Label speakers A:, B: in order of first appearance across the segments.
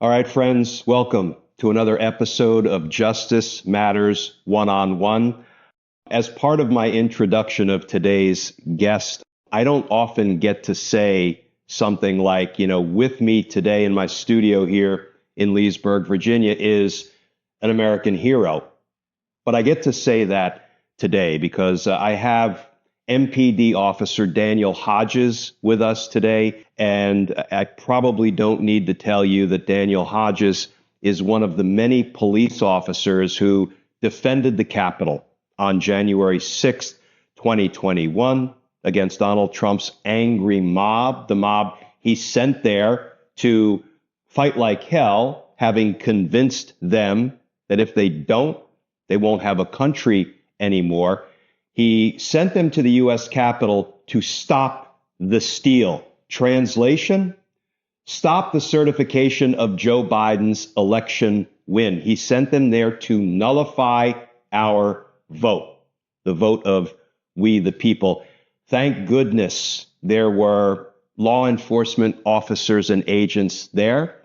A: All right, friends, welcome to another episode of Justice Matters One-on-One. As part of my introduction of today's guest, I don't often get to say something like, with me today in my studio here in Leesburg, Virginia, is an American hero. But I get to say that today because I have MPD officer Daniel Hodges with us today. And I probably don't need to tell you that Daniel Hodges is one of the many police officers who defended the Capitol on January 6th, 2021, against Donald Trump's angry mob, the mob he sent there to fight like hell, having convinced them that if they don't, they won't have a country anymore. He sent them to the U.S. Capitol to stop the steal. Translation: stop the certification of Joe Biden's election win. He sent them there to nullify our vote, the vote of we the people. Thank goodness there were law enforcement officers and agents there,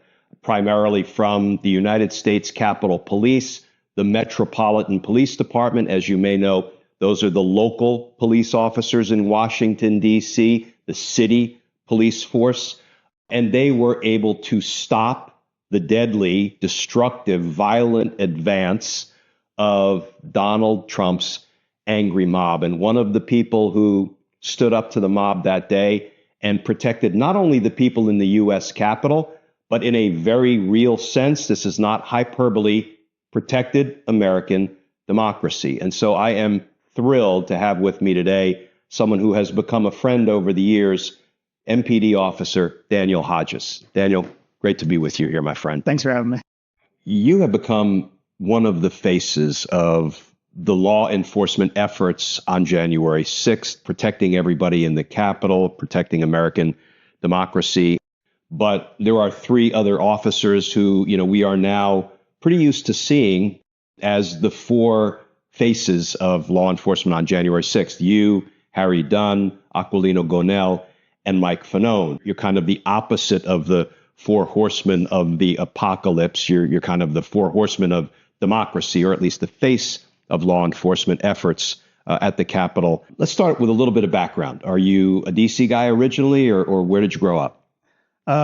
A: primarily from the United States Capitol Police, the Metropolitan Police Department. As you may know, those are the local police officers in Washington, D.C., the city police force, and they were able to stop the deadly, destructive, violent advance of Donald Trump's angry mob. And one of the people who stood up to the mob that day and protected not only the people in the U.S. Capitol, but in a very real sense, this is not hyperbole, protected American democracy. And so I am thrilled to have with me today someone who has become a friend over the years, MPD officer Daniel Hodges. Daniel, great to be with you here, my friend.
B: Thanks for having me.
A: You have become one of the faces of the law enforcement efforts on January 6th, protecting everybody in the Capitol, protecting American democracy. But there are three other officers who, we are now pretty used to seeing as the four faces of law enforcement on January 6th. You, Harry Dunn, Aquilino Gonell, and Mike Fanone. You're kind of the opposite of the four horsemen of the apocalypse. You're kind of the four horsemen of democracy, or at least the face of law enforcement efforts at the Capitol. Let's start with a little bit of background. Are you a DC guy originally, or where did you grow up?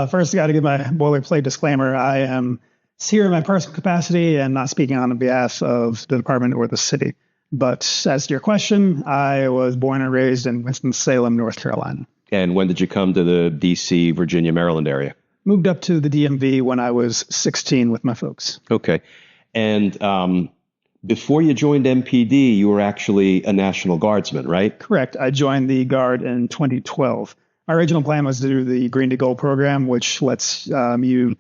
B: First, I got to give my boilerplate disclaimer. I am here in my personal capacity and not speaking on behalf of the department or the city. But as to your question, I was born and raised in Winston-Salem, North Carolina.
A: And when did you come to the DC, Virginia, Maryland area?
B: Moved up to the DMV when I was 16 with my folks.
A: Okay. And before you joined MPD, you were actually a National Guardsman, right?
B: Correct. I joined the Guard in 2012. My original plan was to do the Green to Gold program, which lets you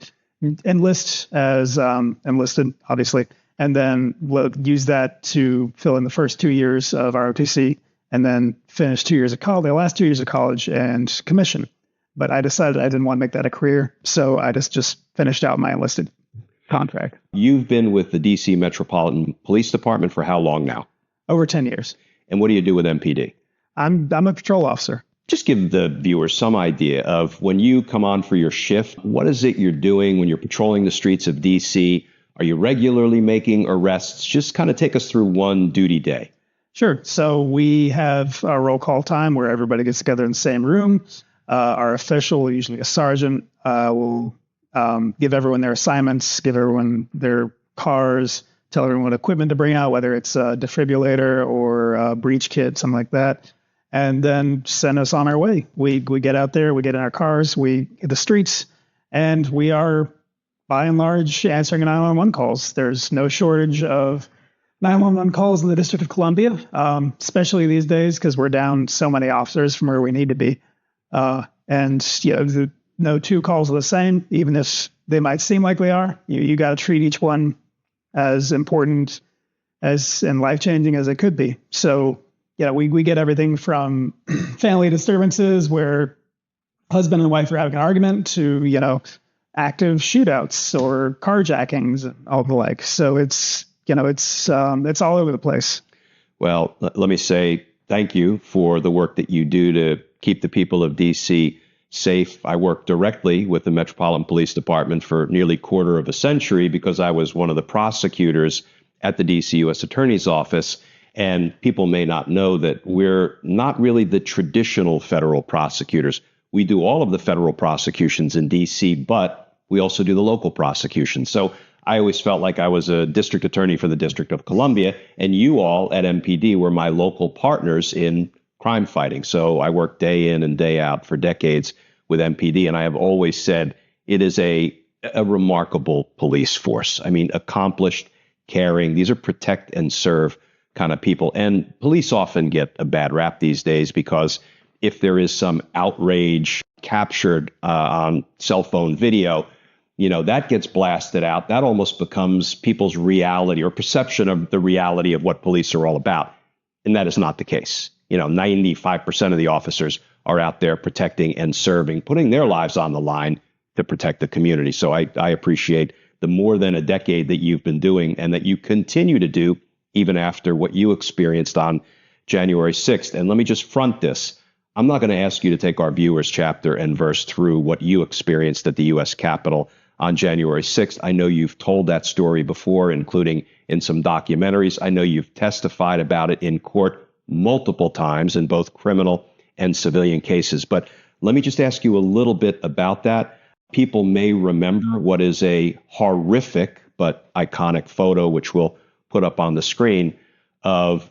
B: enlist as enlisted, obviously, and then use that to fill in the first 2 years of ROTC, and then finish 2 years of college, the last 2 years of college, and commission. But I decided I didn't want to make that a career, so I just finished out my enlisted contract.
A: You've been with the DC Metropolitan Police Department for how long now?
B: Over 10 years.
A: And what do you do with MPD?
B: I'm a patrol officer.
A: Just give the viewers some idea of when you come on for your shift, what is it you're doing when you're patrolling the streets of DC? Are you regularly making arrests? Just kind of take us through one duty day.
B: Sure. So we have a roll call time where everybody gets together in the same room. Our official, usually a sergeant, will give everyone their assignments, give everyone their cars, tell everyone what equipment to bring out, whether it's a defibrillator or a breach kit, something like that, and then send us on our way. We get out there, we get in our cars, we hit the streets, and we are, by and large, answering 911 calls. There's no shortage of 911 calls in the District of Columbia, especially these days because we're down so many officers from where we need to be. No two calls are the same, even if they might seem like they are. You got to treat each one as important as and life-changing as it could be. So, we get everything from family disturbances where husband and wife are having an argument to, active shootouts or carjackings and all the like. So it's all over the place.
A: Well, let me say thank you for the work that you do to keep the people of DC safe. I worked directly with the Metropolitan Police Department for nearly a quarter of a century because I was one of the prosecutors at the DC U.S. Attorney's Office. And people may not know that we're not really the traditional federal prosecutors. We do all of the federal prosecutions in DC, but we also do the local prosecutions. So I always felt like I was a district attorney for the District of Columbia, and you all at MPD were my local partners in crime fighting. So I worked day in and day out for decades with MPD, and I have always said it is a remarkable police force. I mean, accomplished, caring. These are protect and serve kind of people. And police often get a bad rap these days because if there is some outrage captured on cell phone video, that gets blasted out. That almost becomes people's reality or perception of the reality of what police are all about. And that is not the case. 95% of the officers are out there protecting and serving, putting their lives on the line to protect the community. So I appreciate the more than a decade that you've been doing and that you continue to do even after what you experienced on January 6th. And let me just front this. I'm not going to ask you to take our viewers chapter and verse through what you experienced at the U.S. Capitol on January 6th. I know you've told that story before, including in some documentaries. I know you've testified about it in court multiple times in both criminal and civilian cases. But let me just ask you a little bit about that. People may remember what is a horrific but iconic photo, which we'll put up on the screen, of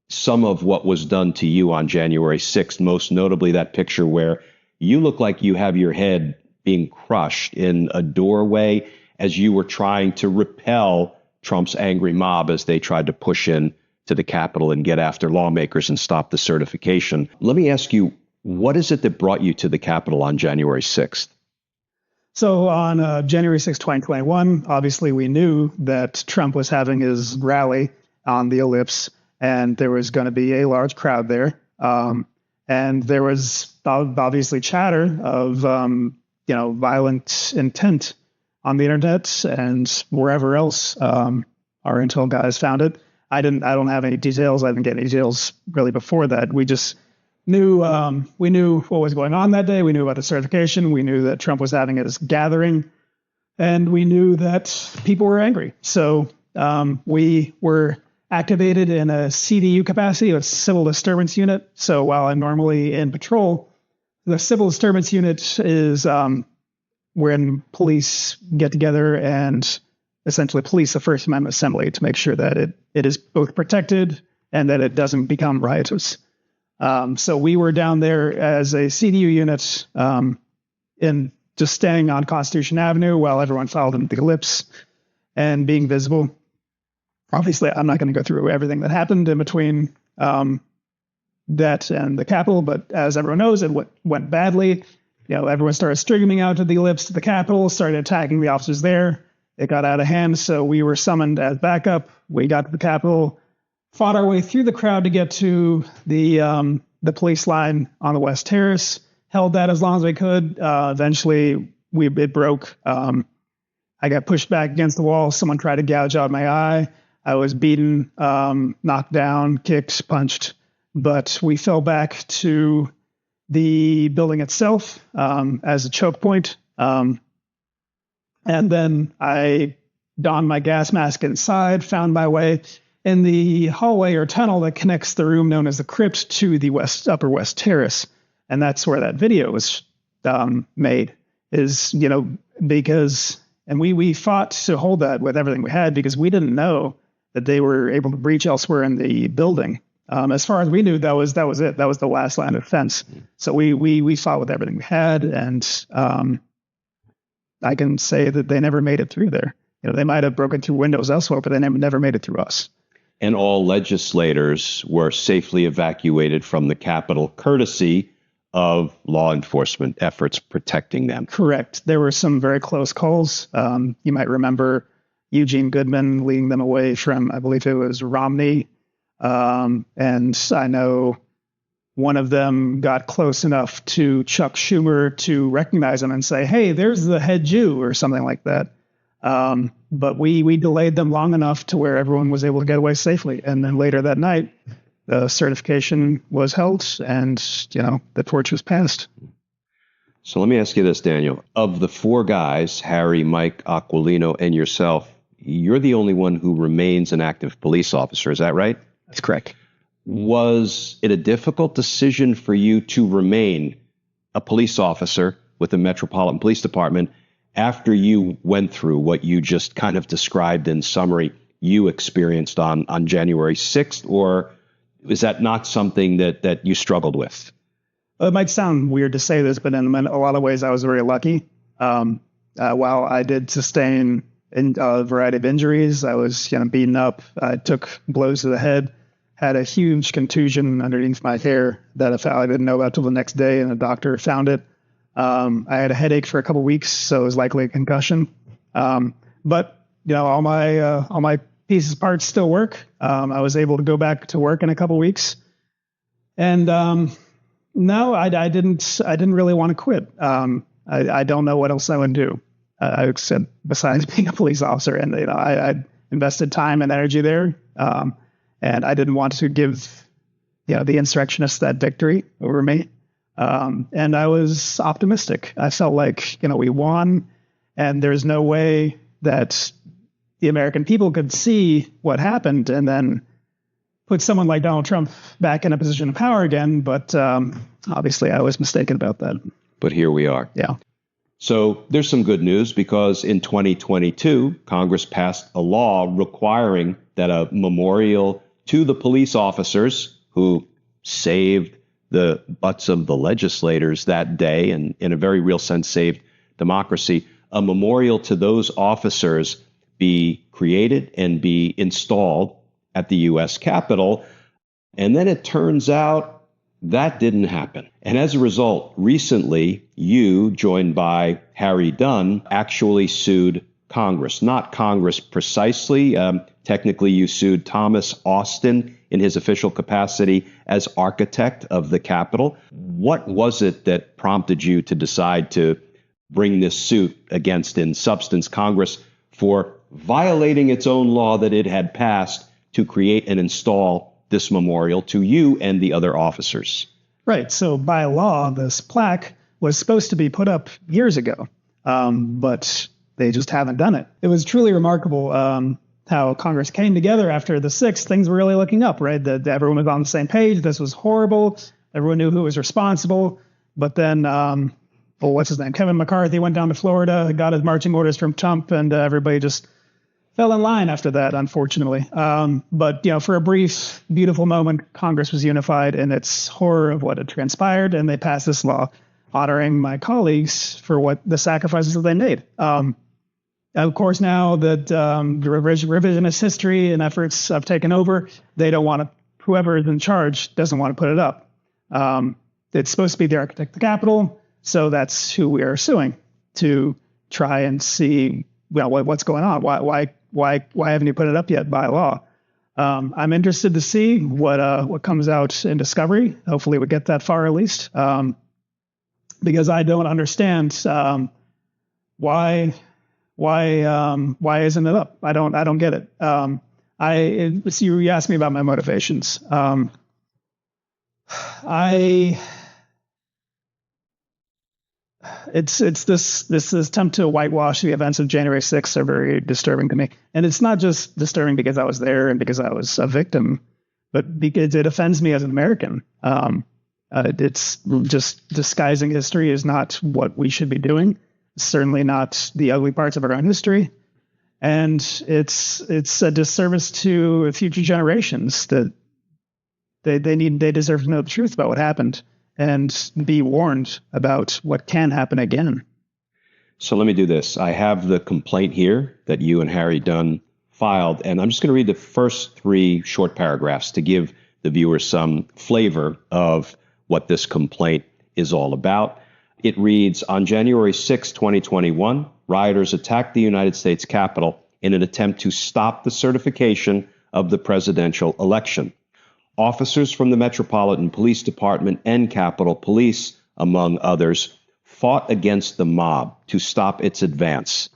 A: some of what was done to you on January 6th, most notably that picture where you look like you have your head being crushed in a doorway as you were trying to repel Trump's angry mob as they tried to push in to the Capitol and get after lawmakers and stop the certification. Let me ask you, what is it that brought you to the Capitol on January 6th?
B: So on January 6, 2021, obviously we knew that Trump was having his rally on the Ellipse, and there was going to be a large crowd there. And there was obviously chatter of, violent intent on the internet and wherever else our intel guys found it. I don't have any details. I didn't get any details really before that. We just knew, we knew what was going on that day. We knew about the certification. We knew that Trump was having his gathering, and we knew that people were angry. So we were activated in a CDU capacity, a civil disturbance unit. So while I'm normally in patrol, the civil disturbance unit is when police get together and essentially police the First Amendment assembly to make sure that it is both protected and that it doesn't become rioters. So we were down there as a CDU unit in just staying on Constitution Avenue while everyone filed into the Ellipse and being visible. Obviously, I'm not going to go through everything that happened in between that and the Capitol, but as everyone knows, it went badly. Everyone started streaming out to the Ellipse to the Capitol, started attacking the officers there. It got out of hand, so we were summoned as backup. We got to the Capitol, fought our way through the crowd to get to the police line on the West Terrace, held that as long as we could. Eventually, it broke. I got pushed back against the wall. Someone tried to gouge out my eye. I was beaten, knocked down, kicked, punched, but we fell back to the building itself as a choke point. And then I donned my gas mask inside, found my way in the hallway or tunnel that connects the room known as the crypt to the upper West Terrace. And that's where that video was made, because we fought to hold that with everything we had because we didn't know that they were able to breach elsewhere in the building. As far as we knew, that was it. That was the last line of defense. So we fought with everything we had, and I can say that they never made it through there. They might have broken through windows elsewhere, but they never made it through us.
A: And all legislators were safely evacuated from the Capitol, courtesy of law enforcement efforts protecting them.
B: Correct. There were some very close calls. You might remember Eugene Goodman leading them away from, I believe it was Romney. And I know one of them got close enough to Chuck Schumer to recognize him and say, hey, there's the head Jew or something like that. But we delayed them long enough to where everyone was able to get away safely. And then later that night, the certification was held and, the torch was passed.
A: So let me ask you this, Daniel. Of the four guys, Harry, Mike, Aquilino, and yourself, you're the only one who remains an active police officer. Is that right?
B: That's correct.
A: Was it a difficult decision for you to remain a police officer with the Metropolitan Police Department after you went through what you just kind of described in summary you experienced on January 6th? Or is that not something that you struggled with?
B: It might sound weird to say this, but in a lot of ways, I was very lucky. While I did sustain a variety of injuries, I was beaten up. I took blows to the head, had a huge contusion underneath my hair that I didn't know about till the next day, and the doctor found it. I had a headache for a couple of weeks, so it was likely a concussion. But all my pieces parts still work. I was able to go back to work in a couple of weeks, and no, I didn't really want to quit. I don't know what else I would do. I said besides being a police officer, and I invested time and energy there, and I didn't want to give the insurrectionists that victory over me. And I was optimistic. I felt like we won, and there's no way that the American people could see what happened and then put someone like Donald Trump back in a position of power again. But obviously, I was mistaken about that.
A: But here we are.
B: Yeah.
A: So there's some good news, because in 2022, Congress passed a law requiring that a memorial to the police officers who saved the butts of the legislators that day, and in a very real sense saved democracy, a memorial to those officers be created and be installed at the U.S. Capitol. And then it turns out that didn't happen. And as a result, recently, you, joined by Harry Dunn, actually sued Congress. Not Congress precisely. Technically, you sued Thomas Austin in his official capacity as architect of the Capitol. What was it that prompted you to decide to bring this suit against, in substance, Congress for violating its own law that it had passed to create and install this memorial to you and the other officers?
B: Right. So by law, this plaque was supposed to be put up years ago, but they just haven't done it. It was truly remarkable how Congress came together after the 6th. Things were really looking up, right? That everyone was on the same page. This was horrible. Everyone knew who was responsible. But then, what's his name? Kevin McCarthy went down to Florida, got his marching orders from Trump, and everybody just fell in line after that, unfortunately. But for a brief, beautiful moment, Congress was unified in its horror of what had transpired, and they passed this law honoring my colleagues for what the sacrifices that they made. Of course, now that the revisionist history and efforts have taken over, they don't want to. Whoever is in charge doesn't want to put it up. It's supposed to be the architect of the Capitol, so that's who we are suing, to try and see what's going on. Why haven't you put it up yet by law? I'm interested to see what comes out in discovery. Hopefully, we get that far at least, because I don't understand why isn't it up? I don't get it. You asked me about my motivations. It's this attempt to whitewash the events of January 6th are very disturbing to me. And it's not just disturbing because I was there and because I was a victim, but because it offends me as an American. It's just disguising history is not what we should be doing. It's certainly not the ugly parts of our own history. And it's a disservice to future generations that they deserve to know the truth about what happened and be warned about what can happen again.
A: So let me do this. I have the complaint here that you and Harry Dunn filed, and I'm just going to read the first 3 short paragraphs to give the viewers some flavor of what this complaint is all about. It reads, on January 6, 2021, rioters attacked the United States Capitol in an attempt to stop the certification of the presidential election. Officers from the Metropolitan Police Department and Capitol Police, among others, fought against the mob to stop its advance.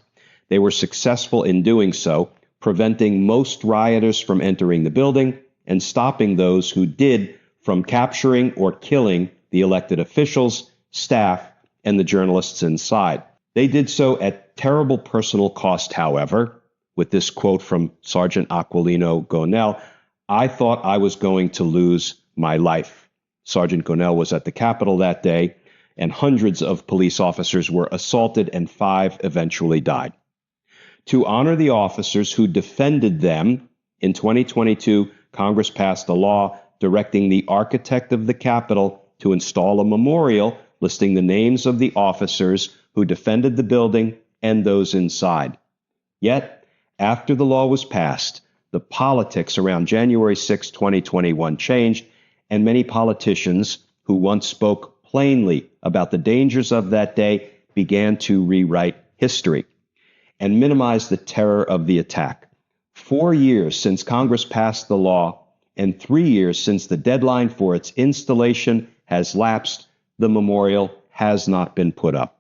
A: They were successful in doing so, preventing most rioters from entering the building and stopping those who did from capturing or killing the elected officials, staff, and the journalists inside. They did so at terrible personal cost, however, with this quote from Sergeant Aquilino Gonell: "I thought I was going to lose my life." Sergeant Gonell was at the Capitol that day, and hundreds of police officers were assaulted and 5 eventually died. To honor the officers who defended them, in 2022, Congress passed a law directing the architect of the Capitol to install a memorial listing the names of the officers who defended the building and those inside. Yet, after the law was passed, the politics around January 6, 2021 changed, and many politicians who once spoke plainly about the dangers of that day began to rewrite history and minimize the terror of the attack. 4 years since Congress passed the law and 3 years since the deadline for its installation has lapsed, the memorial has not been put up.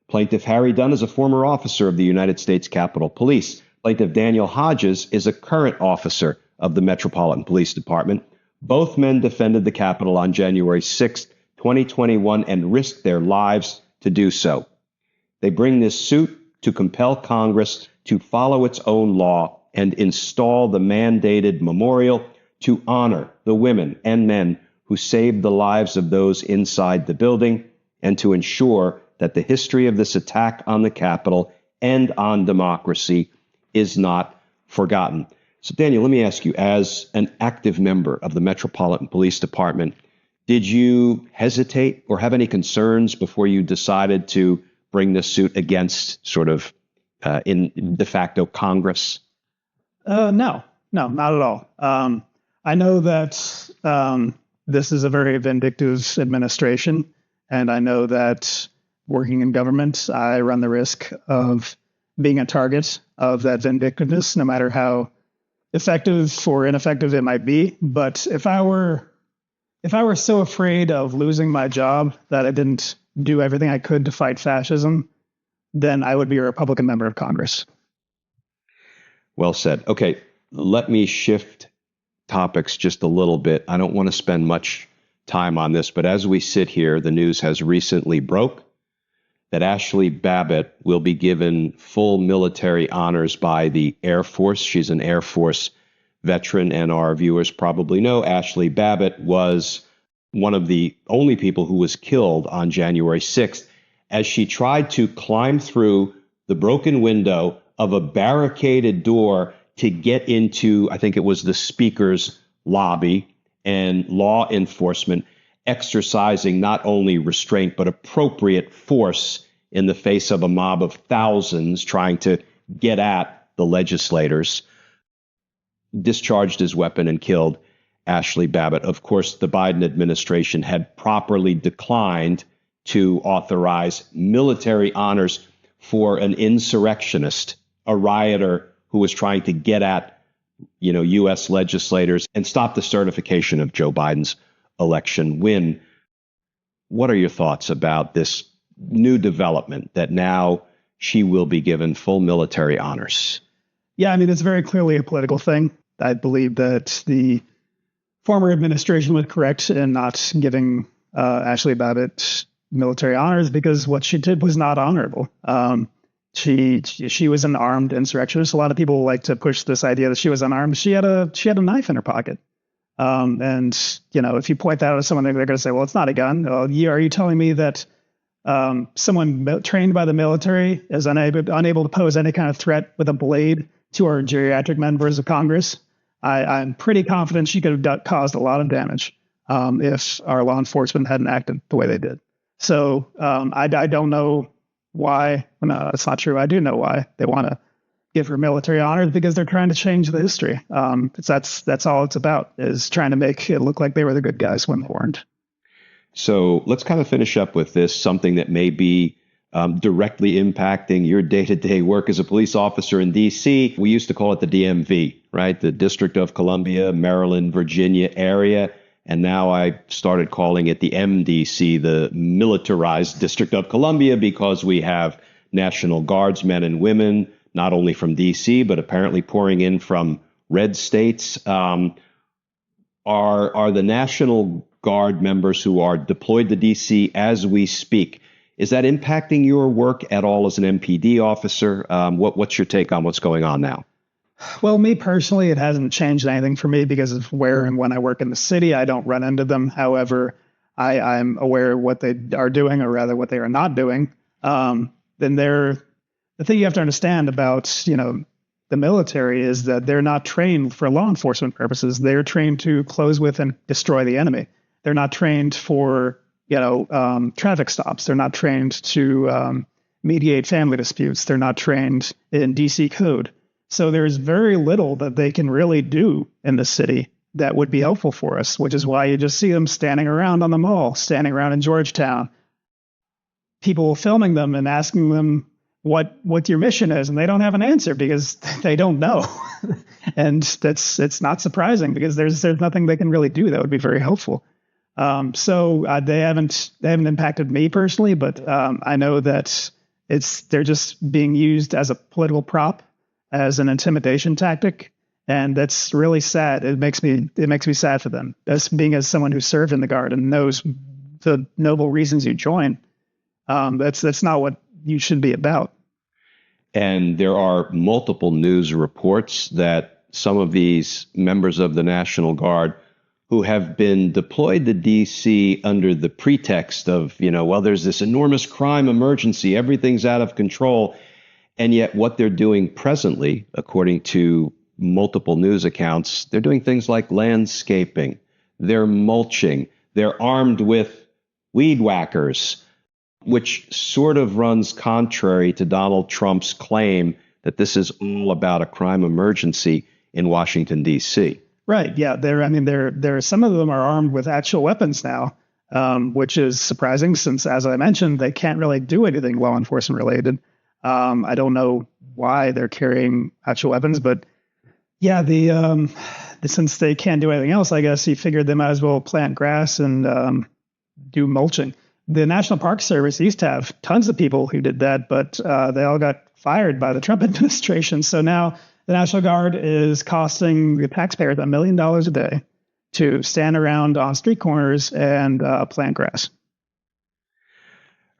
A: Plaintiff Harry Dunn is a former officer of the United States Capitol Police. Plaintiff Daniel Hodges is a current officer of the Metropolitan Police Department. Both men defended the Capitol on January 6, 2021, and risked their lives to do so. They bring this suit to compel Congress to follow its own law and install the mandated memorial to honor the women and men who saved the lives of those inside the building, and to ensure that the history of this attack on the Capitol and on democracy is not forgotten. So, Daniel, let me ask you, as an active member of the Metropolitan Police Department, did you hesitate or have any concerns before you decided to bring this suit against sort of in de facto Congress?
B: No, not at all. I know that this is a very vindictive administration, and I know that working in government, I run the risk of being a target of that vindictiveness, no matter how effective or ineffective it might be. But if I were so afraid of losing my job that I didn't do everything I could to fight fascism, then I would be a Republican member of Congress.
A: Well said. Okay, let me shift topics just a little bit. I don't want to spend much time on this, but as we sit here, the news has recently broke that Ashley Babbitt will be given full military honors by the Air Force. She's an Air Force veteran, and our viewers probably know Ashley Babbitt was one of the only people who was killed on January 6th as she tried to climb through the broken window of a barricaded door to get into, I think it was the Speaker's lobby, and law enforcement exercising not only restraint but appropriate force in the face of a mob of thousands trying to get at the legislators, discharged his weapon and killed Ashley Babbitt. Of course, the Biden administration had properly declined to authorize military honors for an insurrectionist, a rioter who was trying to get at, U.S. legislators and stop the certification of Joe Biden's election win. What are your thoughts about this new development that now she will be given full military honors?
B: Yeah, I mean, it's very clearly a political thing. I believe that the former administration was correct in not giving Ashley Babbitt military honors because what she did was not honorable. She was an armed insurrectionist. A lot of people like to push this idea that she was unarmed. She had a knife in her pocket. And if you point that out to someone, they're going to say, well, it's not a gun. Are you telling me that someone trained by the military is unable to pose any kind of threat with a blade to our geriatric members of Congress? I'm pretty confident she could have caused a lot of damage if our law enforcement hadn't acted the way they did. So I don't know why. No, that's not true. I do know why they want to give her military honors, because they're trying to change the history. That's all it's about, is trying to make it look like they were the good guys when they weren't.
A: So let's kind of finish up with this, something that may be directly impacting your day-to-day work as a police officer in D.C. We used to call it the DMV, right? The District of Columbia, Maryland, Virginia area. And now I started calling it the MDC, the Militarized District of Columbia, because we have National Guardsmen and women, not only from D.C., but apparently pouring in from red states. Are the National Guard members who are deployed to D.C. as we speak, Is that impacting your work at all as an MPD officer? What's your take on what's going on now?
B: Well, me personally, it hasn't changed anything for me because of where and when I work in the city. I don't run into them. However, I'm aware of what they are doing, or rather what they are not doing. Then the thing you have to understand about, the military is that they're not trained for law enforcement purposes. They're trained to close with and destroy the enemy. They're not trained for, traffic stops. They're not trained to mediate family disputes. They're not trained in DC code. So there's very little that they can really do in the city that would be helpful for us, which is why you just see them standing around on the mall, standing around in Georgetown, people filming them and asking them what your mission is, and they don't have an answer because they don't know. And it's not surprising because there's nothing they can really do that would be very helpful. So they haven't impacted me personally, but I know that they're just being used as a political prop, as an intimidation tactic, and that's really sad. It makes me sad for them. As someone who served in the Guard and knows the noble reasons you join, that's not what you should be about.
A: And there are multiple news reports that some of these members of the National Guard who have been deployed to D.C. under the pretext of, there's this enormous crime emergency, everything's out of control. And yet what they're doing presently, according to multiple news accounts, they're doing things like landscaping, they're mulching, they're armed with weed whackers, which sort of runs contrary to Donald Trump's claim that this is all about a crime emergency in Washington, D.C.
B: Right. Yeah. There some of them are armed with actual weapons now, which is surprising since, as I mentioned, they can't really do anything law enforcement related. I don't know why they're carrying actual weapons, but yeah, since they can't do anything else, I guess he figured they might as well plant grass and do mulching. The National Park Service used to have tons of people who did that, but they all got fired by the Trump administration. So now the National Guard is costing the taxpayers $1 million a day to stand around on street corners and plant grass.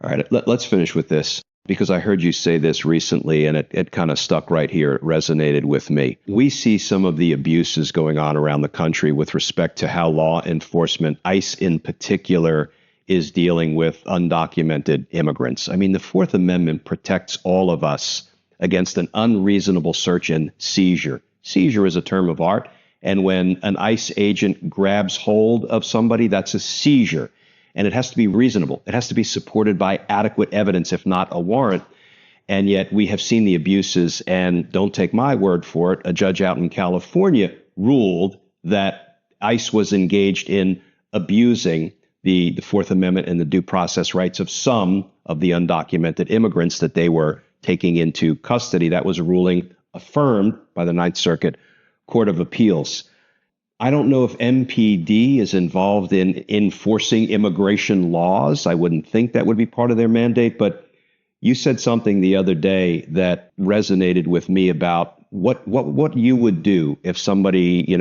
A: All right, let's finish with this, because I heard you say this recently and it kind of stuck right here. It resonated with me. We see some of the abuses going on around the country with respect to how law enforcement, ICE in particular, is dealing with undocumented immigrants. I mean, the Fourth Amendment protects all of us against an unreasonable search and seizure. Seizure is a term of art, and when an ICE agent grabs hold of somebody, that's a seizure. And it has to be reasonable. It has to be supported by adequate evidence, if not a warrant. And yet we have seen the abuses, and don't take my word for it, a judge out in California ruled that ICE was engaged in abusing the Fourth Amendment and the due process rights of some of the undocumented immigrants that they were taking into custody. That was a ruling affirmed by the Ninth Circuit Court of Appeals. I don't know if MPD is involved in enforcing immigration laws. I wouldn't think that would be part of their mandate, but you said something the other day that resonated with me about what you would do if somebody,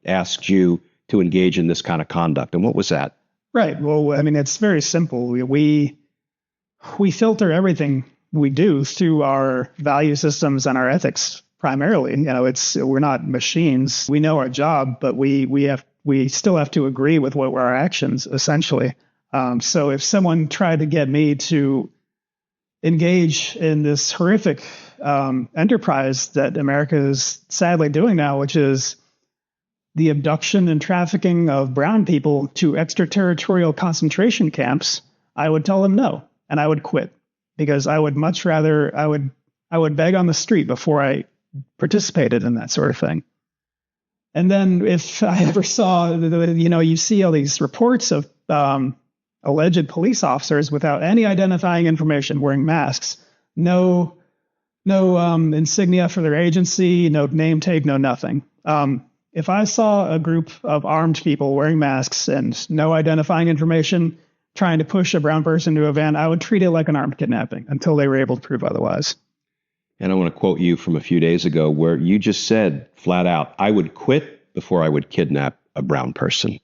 A: asked you to engage in this kind of conduct. And what was that?
B: Right. Well, it's very simple. We filter everything we do through our value systems and our ethics primarily. We're not machines. We know our job, but we still have to agree with what were our actions, essentially. So if someone tried to get me to engage in this horrific enterprise that America is sadly doing now, which is the abduction and trafficking of brown people to extraterritorial concentration camps, I would tell them no, and I would quit, because I would much rather, I would beg on the street before I participated in that sort of thing. And then if I ever saw, you see all these reports of alleged police officers without any identifying information wearing masks, no insignia for their agency, no name tag, no nothing. If I saw a group of armed people wearing masks and no identifying information trying to push a brown person to a van, I would treat it like an armed kidnapping until they were able to prove otherwise.
A: And I want to quote you from a few days ago where you just said flat out, I would quit before I would kidnap a brown person.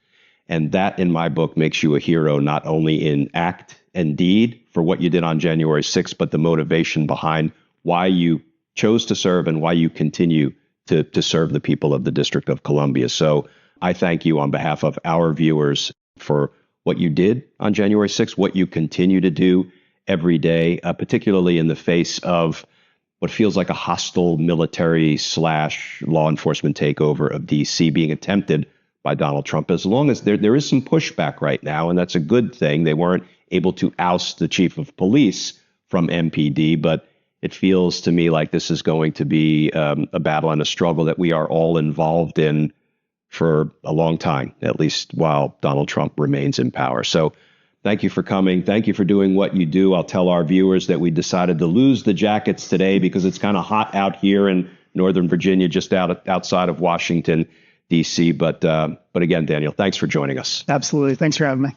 A: And that, in my book, makes you a hero, not only in act and deed for what you did on January 6th, but the motivation behind why you chose to serve and why you continue to serve the people of the District of Columbia. So I thank you on behalf of our viewers for what you did on January 6th, what you continue to do every day, particularly in the face of what feels like a hostile military / law enforcement takeover of D.C. being attempted by Donald Trump. As long as there is some pushback right now, and that's a good thing. They weren't able to oust the chief of police from MPD, but it feels to me like this is going to be a battle and a struggle that we are all involved in for a long time, at least while Donald Trump remains in power. So thank you for coming. Thank you for doing what you do. I'll tell our viewers that we decided to lose the jackets today because it's kind of hot out here in Northern Virginia, just outside of Washington, D.C. But again, Daniel, thanks for joining us.
B: Absolutely. Thanks for having me.